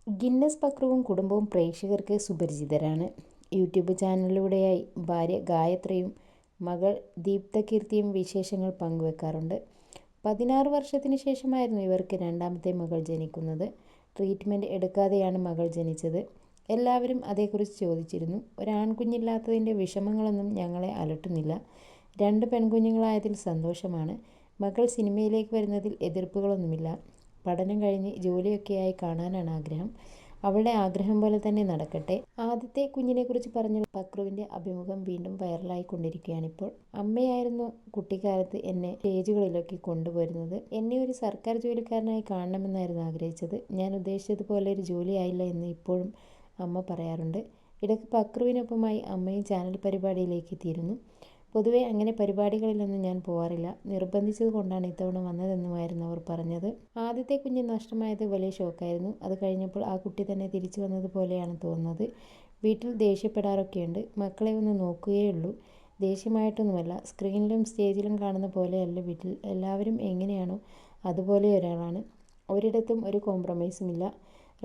Guinness പക്രുവും കുടുംബവും പ്രേക്ഷകർക്ക് സുപരിചിതരാണ്. YouTube ചാനലിലൂടെയായി ഭാര്യ ഗായത്രിയും മകൾ ദീപ്തകീർത്തിയും വിശേഷങ്ങൾ പങ്കുവെക്കാറുണ്ട്. 16 വർഷത്തിന് ശേഷമായിരുന്നു ഇവർക്ക് രണ്ടാമത്തെ മകൾ ജനിക്കുന്നത്. ട്രീറ്റ്മെൻറ്റ് എടുക്കാതെയാണ് മകൾ ജനിച്ചത്. എല്ലാവരും അതേക്കുറിച്ച് ചോദിച്ചിരുന്നു. ഒരാൺകുഞ്ഞില്ലാത്തതിൻ്റെ വിഷമങ്ങളൊന്നും ഞങ്ങളെ അലട്ടുന്നില്ല. 2 പെൺകുഞ്ഞുങ്ങളായതിൽ സന്തോഷമാണ്. മകൾ സിനിമയിലേക്ക് വരുന്നതിൽ എതിർപ്പുകളൊന്നുമില്ല. പഠനം കഴിഞ്ഞ് ജോലിയൊക്കെയായി കാണാനാണ് ആഗ്രഹം. അവളുടെ ആഗ്രഹം പോലെ തന്നെ നടക്കട്ടെ. ആദ്യത്തെ കുഞ്ഞിനെക്കുറിച്ച് പറഞ്ഞ പക്രുവിൻ്റെ അഭിമുഖം വീണ്ടും വൈറലായിക്കൊണ്ടിരിക്കുകയാണിപ്പോൾ. അമ്മയായിരുന്നു കുട്ടിക്കാലത്ത് എന്നെ സ്റ്റേജുകളിലൊക്കെ കൊണ്ടുപോരുന്നത്. എന്നെ ഒരു സർക്കാർ ജോലിക്കാരനായി കാണണമെന്നായിരുന്നു ആഗ്രഹിച്ചത്. ഞാൻ ഉദ്ദേശിച്ചതുപോലെ ഒരു ജോലിയായില്ല എന്ന് ഇപ്പോഴും അമ്മ പറയാറുണ്ട്. ഇടയ്ക്ക് പക്രുവിനൊപ്പമായി അമ്മയും ചാനൽ പരിപാടിയിലേക്ക് എത്തിയിരുന്നു. പൊതുവെ അങ്ങനെ പരിപാടികളിലൊന്നും ഞാൻ പോവാറില്ല. നിർബന്ധിച്ചത് കൊണ്ടാണ് ഇത്തവണ വന്നതെന്നുമായിരുന്നു അവർ പറഞ്ഞത്. ആദ്യത്തെ കുഞ്ഞ് നഷ്ടമായത് വലിയ ഷോക്കായിരുന്നു. അത് കഴിഞ്ഞപ്പോൾ ആ കുട്ടി തന്നെ തിരിച്ചു വന്നതുപോലെയാണ് തോന്നുന്നത്. വീട്ടിൽ ദേഷ്യപ്പെടാറൊക്കെയുണ്ട്. മക്കളെ ഒന്ന് നോക്കുകയുള്ളൂ. ദേഷ്യമായിട്ടൊന്നുമല്ല. സ്ക്രീനിലും സ്റ്റേജിലും കാണുന്ന പോലെയല്ല വീട്ടിൽ. എല്ലാവരും എങ്ങനെയാണോ അതുപോലെ ഒരാളാണ്. ഒരിടത്തും ഒരു കോംപ്രമൈസുമില്ല.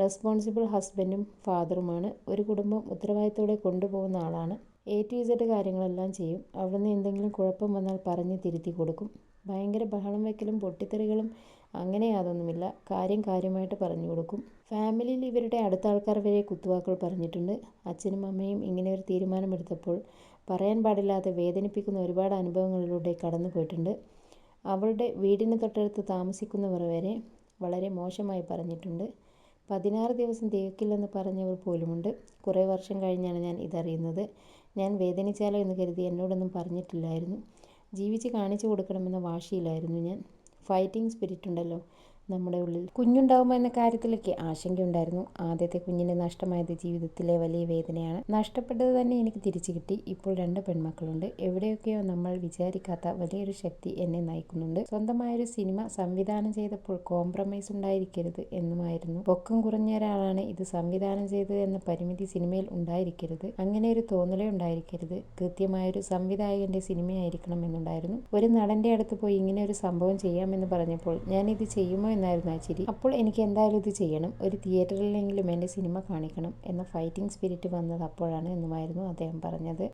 റെസ്പോൺസിബിൾ ഹസ്ബൻഡും ഫാദറുമാണ്. ഒരു കുടുംബം ഉത്തരവാദിത്തോടെ കൊണ്ടുപോകുന്ന ആളാണ്. A to Z കാര്യങ്ങളെല്ലാം ചെയ്യും. അവിടുന്ന് എന്തെങ്കിലും കുഴപ്പം വന്നാൽ പറഞ്ഞ് തിരുത്തി കൊടുക്കും. ഭയങ്കര ബഹളം വയ്ക്കലും പൊട്ടിത്തെറികളും അങ്ങനെ യാതൊന്നുമില്ല. കാര്യമായിട്ട് പറഞ്ഞു കൊടുക്കും. ഫാമിലിയിൽ ഇവരുടെ അടുത്ത ആൾക്കാർ വരെ കുത്തുവാക്കുകൾ പറഞ്ഞിട്ടുണ്ട്. അച്ഛനും അമ്മയും ഇങ്ങനെ ഒരു തീരുമാനമെടുത്തപ്പോൾ പറയാൻ പാടില്ലാതെ വേദനിപ്പിക്കുന്ന ഒരുപാട് അനുഭവങ്ങളിലൂടെ കടന്നു പോയിട്ടുണ്ട്. അവളുടെ വീടിന് തൊട്ടടുത്ത് താമസിക്കുന്നവർ വരെ വളരെ മോശമായി പറഞ്ഞിട്ടുണ്ട്. 16 ദിവസം തികക്കില്ലെന്ന് പറഞ്ഞവർ പോലുമുണ്ട്. കുറേ വർഷം കഴിഞ്ഞാണ് ഞാൻ ഇതറിയുന്നത്. ഞാൻ വേദനിച്ചാലോ എന്ന് കരുതി എന്നോടൊന്നും പറഞ്ഞിട്ടില്ലായിരുന്നു. ജീവിച്ച് കാണിച്ചു കൊടുക്കണമെന്ന വാശിയിലായിരുന്നു ഞാൻ. ഫൈറ്റിംഗ് സ്പിരിറ്റ് ഉണ്ടല്ലോ നമ്മുടെ ഉള്ളിൽ. കുഞ്ഞുണ്ടാവുമോ എന്ന കാര്യത്തിലൊക്കെ ആശങ്കയുണ്ടായിരുന്നു. ആദ്യത്തെ കുഞ്ഞിനെ നഷ്ടമായത് ജീവിതത്തിലെ വലിയ വേദനയാണ്. നഷ്ടപ്പെട്ടത് തന്നെ എനിക്ക് തിരിച്ചു കിട്ടി. ഇപ്പോൾ 2 പെൺമക്കളുണ്ട്. എവിടെയൊക്കെയോ നമ്മൾ വിചാരിക്കാത്ത വലിയൊരു ശക്തി എന്നെ നയിക്കുന്നുണ്ട്. സ്വന്തമായൊരു സിനിമ സംവിധാനം ചെയ്തപ്പോൾ കോംപ്രമൈസ് ഉണ്ടായിരിക്കരുത് എന്നുമായിരുന്നു. പൊക്കം കുറഞ്ഞ ഒരാളാണ് ഇത് സംവിധാനം ചെയ്തത് എന്ന പരിമിതി സിനിമയിൽ ഉണ്ടായിരിക്കരുത്. അങ്ങനെ ഒരു തോന്നലേ ഉണ്ടായിരിക്കരുത്. കൃത്യമായൊരു സംവിധായകൻ്റെ സിനിമയായിരിക്കണം എന്നുണ്ടായിരുന്നു. ഒരു നടൻ്റെ അടുത്ത് പോയി ഇങ്ങനെ ഒരു സംഭവം ചെയ്യാമെന്ന് പറഞ്ഞപ്പോൾ ഞാൻ ഇത് ചെയ്യുമോ എന്നായിരുന്നു ആ ചിരി. അപ്പോൾ എനിക്ക് എന്തായാലും ഇത് ചെയ്യണം. ഒരു തിയേറ്ററിലെങ്കിലും എൻ്റെ സിനിമ കാണിക്കണം എന്ന ഫൈറ്റിംഗ് സ്പിരിറ്റ് വന്നത് അപ്പോഴാണ് എന്നുമായിരുന്നു അദ്ദേഹം പറഞ്ഞത്.